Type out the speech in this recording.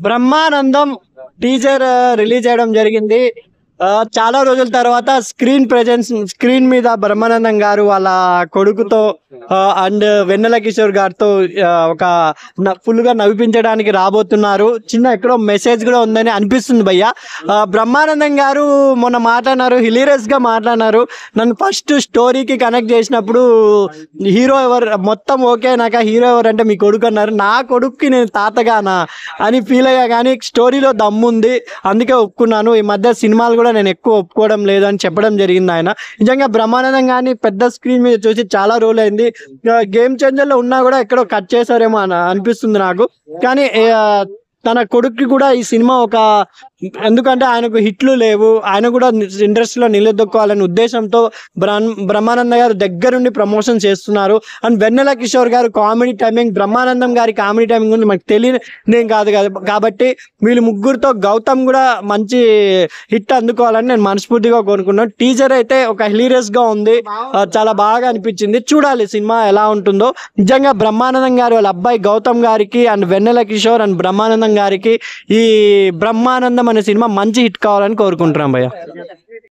Brahmanandam teaser release చేయడం జరిగింది. చాలా రోజుల తర్వాత స్క్రీన్ మీద బ్రహ్మానందం గారు వాళ్ళ కొడుకుతో అండ్ వెన్నెల కిషోర్ గారితో ఒక ఫుల్గా నవ్వించడానికి రాబోతున్నారు. చిన్న ఎక్కడో మెసేజ్ కూడా ఉందని అనిపిస్తుంది భయ్య. బ్రహ్మానందం గారు మొన్న మాట్లాడినారు, హిలీరియస్గా మాట్లాడినారు. నన్ను ఫస్ట్ స్టోరీకి కనెక్ట్ చేసినప్పుడు హీరో ఎవరు మొత్తం ఓకే నాకు హీరో ఎవరు అంటే మీ కొడుకు అన్నారు. నా కొడుక్కి నేను తాతగానా అని ఫీల్ అయ్యా, కానీ స్టోరీలో దమ్ముంది అందుకే ఒప్పుకున్నాను. ఈ మధ్య సినిమాలు కూడా నేను ఎక్కువ ఒప్పుకోవడం లేదు అని చెప్పడం జరిగింది ఆయన. నిజంగా బ్రహ్మానందం కానీ పెద్ద స్క్రీన్ మీద చూసి చాలా రోజులు అయింది. గేమ్ చేంజర్లో ఉన్నా కూడా ఎక్కడో కట్ చేశారేమో అని అనిపిస్తుంది నాకు. కానీ తన కొడుక్కి కూడా ఈ సినిమా ఒక, ఎందుకంటే ఆయనకు హిట్లు లేవు, ఆయన కూడా ఇండస్ట్రీలో నిలదొక్కోవాలనే ఉద్దేశంతో బ్రహ్మానంద గారు దగ్గరుండి ప్రమోషన్ చేస్తున్నారు. అండ్ వెన్నెల కిషోర్ గారు కామెడీ టైమింగ్, బ్రహ్మానందం గారి కామెడీ టైమింగ్ గురించి మనకు తెలియనేం కాదు కాబట్టి వీళ్ళు ముగ్గురుతో గౌతమ్ కూడా మంచి హిట్ అందుకోవాలని నేను మనస్ఫూర్తిగా కోరుకున్నాను. టీజర్ అయితే ఒక హిలీరియస్గా ఉంది, చాలా బాగా అనిపించింది. చూడాలి సినిమా ఎలా ఉంటుందో. నిజంగా బ్రహ్మానందం గారు వాళ్ళ అబ్బాయి గౌతమ్ గారికి and Vennela Kishore and Brahmanandam గారికి ఈ బ్రహ్మానందం అనే సినిమా మంచి హిట్ కావాలని కోరుకుంటున్నాం భయ్య.